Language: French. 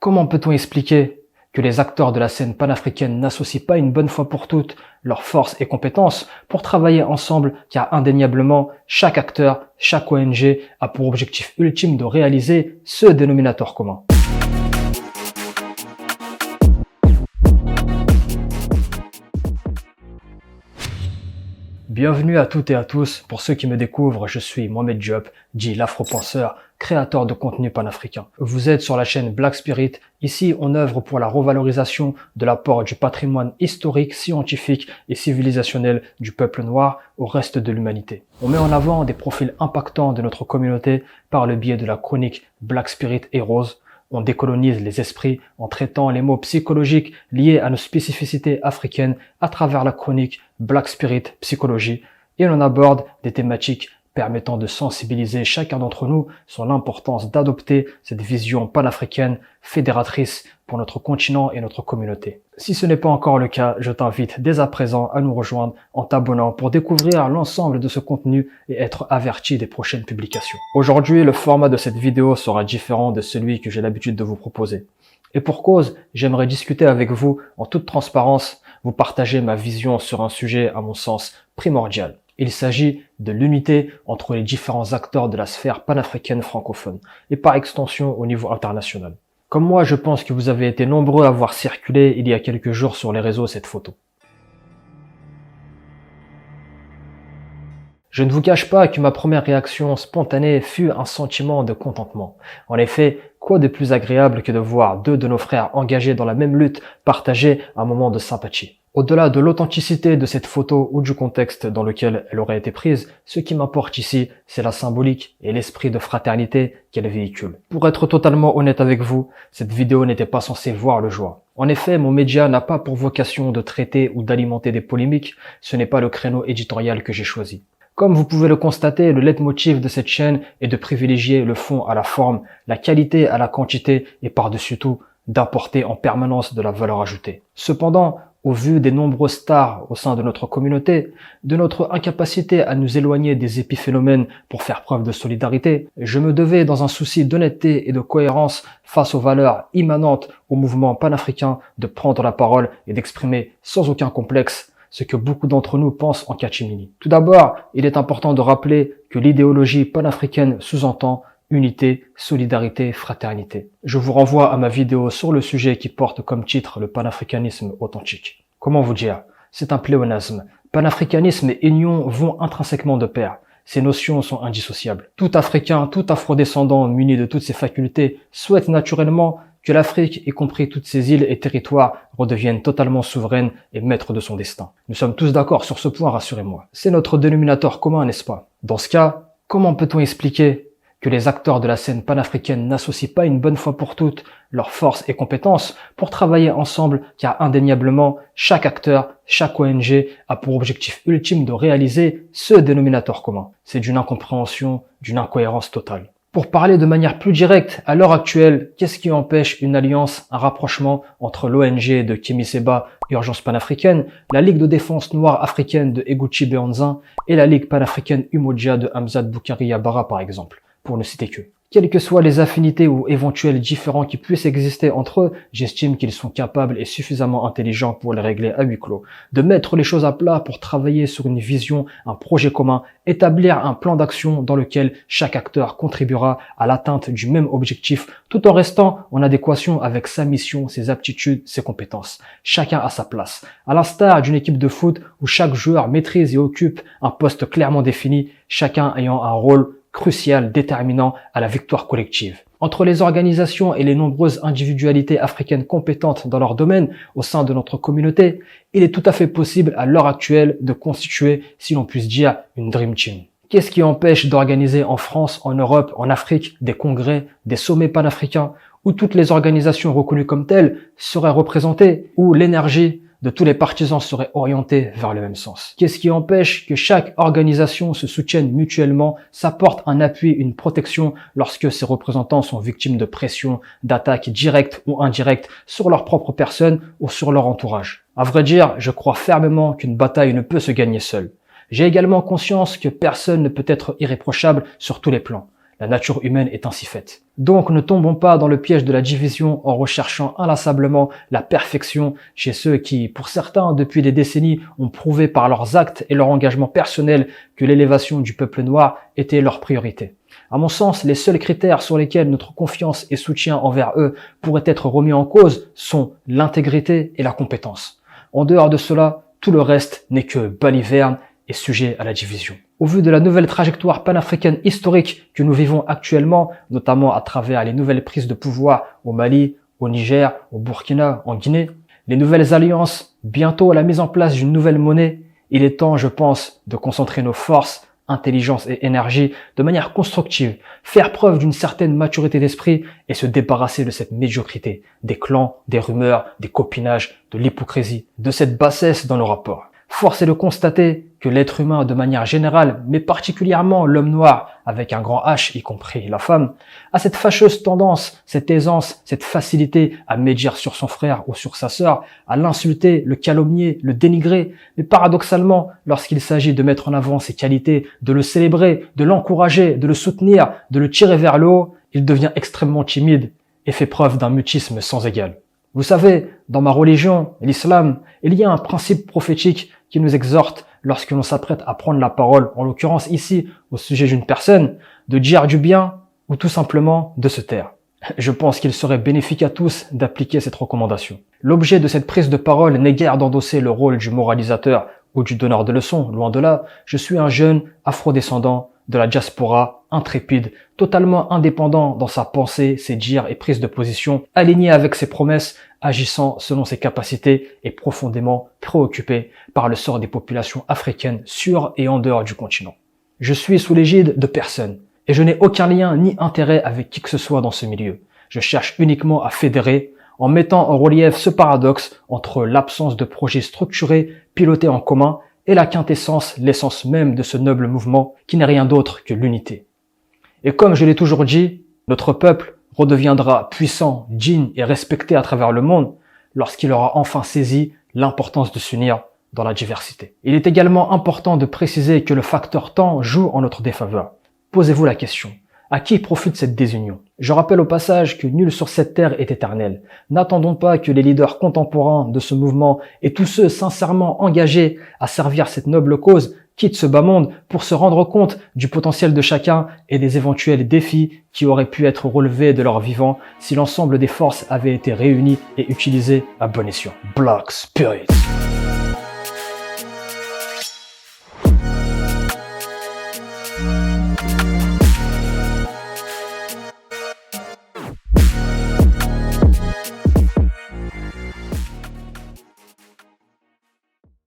Comment peut-on expliquer que les acteurs de la scène panafricaine n'associent pas une bonne fois pour toutes leurs forces et compétences pour travailler ensemble, car indéniablement, chaque acteur, chaque ONG a pour objectif ultime de réaliser ce dénominateur commun. Bienvenue à toutes et à tous. Pour ceux qui me découvrent, je suis Mohamed Diop, dit l'Afro-penseur, créateur de contenu panafricain. Vous êtes sur la chaîne Black Spirit. Ici, on œuvre pour la revalorisation de l'apport du patrimoine historique, scientifique et civilisationnel du peuple noir au reste de l'humanité. On met en avant des profils impactants de notre communauté par le biais de la chronique Black Spirit Heroes. On décolonise les esprits en traitant les mots psychologiques liés à nos spécificités africaines à travers la chronique Black Spirit Psychologie, et on aborde des thématiques permettant de sensibiliser chacun d'entre nous sur l'importance d'adopter cette vision panafricaine fédératrice pour notre continent et notre communauté. Si ce n'est pas encore le cas, je t'invite dès à présent à nous rejoindre en t'abonnant pour découvrir l'ensemble de ce contenu et être averti des prochaines publications. Aujourd'hui, le format de cette vidéo sera différent de celui que j'ai l'habitude de vous proposer. Et pour cause, j'aimerais discuter avec vous en toute transparence, vous partager ma vision sur un sujet à mon sens primordial. Il s'agit de l'unité entre les différents acteurs de la sphère panafricaine francophone et par extension au niveau international. Comme moi, je pense que vous avez été nombreux à voir circuler il y a quelques jours sur les réseaux cette photo. Je ne vous cache pas que ma première réaction spontanée fut un sentiment de contentement. En effet, quoi de plus agréable que de voir deux de nos frères engagés dans la même lutte partager un moment de sympathie. Au-delà de l'authenticité de cette photo ou du contexte dans lequel elle aurait été prise, ce qui m'importe ici, c'est la symbolique et l'esprit de fraternité qu'elle véhicule. Pour être totalement honnête avec vous, cette vidéo n'était pas censée voir le jour. En effet, mon média n'a pas pour vocation de traiter ou d'alimenter des polémiques, ce n'est pas le créneau éditorial que j'ai choisi. Comme vous pouvez le constater, le leitmotiv de cette chaîne est de privilégier le fond à la forme, la qualité à la quantité et par-dessus tout, d'apporter en permanence de la valeur ajoutée. Cependant, au vu des nombreuses stars au sein de notre communauté, de notre incapacité à nous éloigner des épiphénomènes pour faire preuve de solidarité, je me devais, dans un souci d'honnêteté et de cohérence face aux valeurs immanentes au mouvement panafricain, de prendre la parole et d'exprimer sans aucun complexe ce que beaucoup d'entre nous pensent en catimini. Tout d'abord, il est important de rappeler que l'idéologie panafricaine sous-entend unité, solidarité, fraternité. Je vous renvoie à ma vidéo sur le sujet qui porte comme titre le panafricanisme authentique. Comment vous dire? C'est un pléonasme. Panafricanisme et union vont intrinsèquement de pair. Ces notions sont indissociables. Tout Africain, tout Afrodescendant muni de toutes ses facultés souhaite naturellement que l'Afrique, y compris toutes ses îles et territoires, redeviennent totalement souveraines et maîtres de son destin. Nous sommes tous d'accord sur ce point, rassurez-moi. C'est notre dénominateur commun, n'est-ce pas? Dans ce cas, comment peut-on expliquer que les acteurs de la scène panafricaine n'associent pas une bonne fois pour toutes leurs forces et compétences pour travailler ensemble, car indéniablement, chaque acteur, chaque ONG a pour objectif ultime de réaliser ce dénominateur commun. C'est d'une incompréhension, d'une incohérence totale. Pour parler de manière plus directe, à l'heure actuelle, qu'est-ce qui empêche une alliance, un rapprochement entre l'ONG de Kémy Séba, Urgence panafricaine, la Ligue de défense noire africaine de Eguchi Béhanzin et la Ligue panafricaine Umoja de Hamzat Boukari Yabara par exemple, pour ne citer que. Quelles que soient les affinités ou éventuels différends qui puissent exister entre eux, j'estime qu'ils sont capables et suffisamment intelligents pour les régler à huis clos, de mettre les choses à plat pour travailler sur une vision, un projet commun, établir un plan d'action dans lequel chaque acteur contribuera à l'atteinte du même objectif, tout en restant en adéquation avec sa mission, ses aptitudes, ses compétences. Chacun à sa place. À l'instar d'une équipe de foot où chaque joueur maîtrise et occupe un poste clairement défini, chacun ayant un rôle crucial, déterminant à la victoire collective. Entre les organisations et les nombreuses individualités africaines compétentes dans leur domaine au sein de notre communauté, il est tout à fait possible à l'heure actuelle de constituer, si l'on puisse dire, une Dream Team. Qu'est-ce qui empêche d'organiser en France, en Europe, en Afrique, des congrès, des sommets panafricains, où toutes les organisations reconnues comme telles seraient représentées, où l'énergie de tous les partisans seraient orientés vers le même sens? Qu'est-ce qui empêche que chaque organisation se soutienne mutuellement, s'apporte un appui, une protection lorsque ses représentants sont victimes de pression, d'attaques directes ou indirectes sur leur propre personne ou sur leur entourage? À vrai dire, je crois fermement qu'une bataille ne peut se gagner seule. J'ai également conscience que personne ne peut être irréprochable sur tous les plans. La nature humaine est ainsi faite. Donc ne tombons pas dans le piège de la division en recherchant inlassablement la perfection chez ceux qui, pour certains, depuis des décennies, ont prouvé par leurs actes et leur engagement personnel que l'élévation du peuple noir était leur priorité. À mon sens, les seuls critères sur lesquels notre confiance et soutien envers eux pourraient être remis en cause sont l'intégrité et la compétence. En dehors de cela, tout le reste n'est que baliverne et sujet à la division. Au vu de la nouvelle trajectoire panafricaine historique que nous vivons actuellement, notamment à travers les nouvelles prises de pouvoir au Mali, au Niger, au Burkina, en Guinée, les nouvelles alliances, bientôt la mise en place d'une nouvelle monnaie, il est temps, je pense, de concentrer nos forces, intelligence et énergie de manière constructive, faire preuve d'une certaine maturité d'esprit et se débarrasser de cette médiocrité, des clans, des rumeurs, des copinages, de l'hypocrisie, de cette bassesse dans nos rapports. Force est de constater que l'être humain de manière générale, mais particulièrement l'homme noir, avec un grand H, y compris la femme, a cette fâcheuse tendance, cette aisance, cette facilité à médire sur son frère ou sur sa sœur, à l'insulter, le calomnier, le dénigrer. Mais paradoxalement, lorsqu'il s'agit de mettre en avant ses qualités, de le célébrer, de l'encourager, de le soutenir, de le tirer vers le haut, il devient extrêmement timide et fait preuve d'un mutisme sans égal. Vous savez, dans ma religion, l'islam, il y a un principe prophétique qui nous exhorte, lorsque l'on s'apprête à prendre la parole, en l'occurrence ici, au sujet d'une personne, de dire du bien ou tout simplement de se taire. Je pense qu'il serait bénéfique à tous d'appliquer cette recommandation. L'objet de cette prise de parole n'est guère d'endosser le rôle du moralisateur ou du donneur de leçons, loin de là. Je suis un jeune afrodescendant de la diaspora, intrépide, totalement indépendant dans sa pensée, ses dires et prises de position, aligné avec ses promesses, agissant selon ses capacités et profondément préoccupé par le sort des populations africaines sur et en dehors du continent. Je suis sous l'égide de personne et je n'ai aucun lien ni intérêt avec qui que ce soit dans ce milieu. Je cherche uniquement à fédérer en mettant en relief ce paradoxe entre l'absence de projets structurés pilotés en commun et la quintessence, l'essence même de ce noble mouvement qui n'est rien d'autre que l'unité. Et comme je l'ai toujours dit, notre peuple redeviendra puissant, digne et respecté à travers le monde lorsqu'il aura enfin saisi l'importance de s'unir dans la diversité. Il est également important de préciser que le facteur temps joue en notre défaveur. Posez-vous la question. À qui profite cette désunion? Je rappelle au passage que nul sur cette terre est éternel. N'attendons pas que les leaders contemporains de ce mouvement et tous ceux sincèrement engagés à servir cette noble cause quittent ce bas monde pour se rendre compte du potentiel de chacun et des éventuels défis qui auraient pu être relevés de leur vivant si l'ensemble des forces avaient été réunies et utilisées à bon escient. Black Spirit.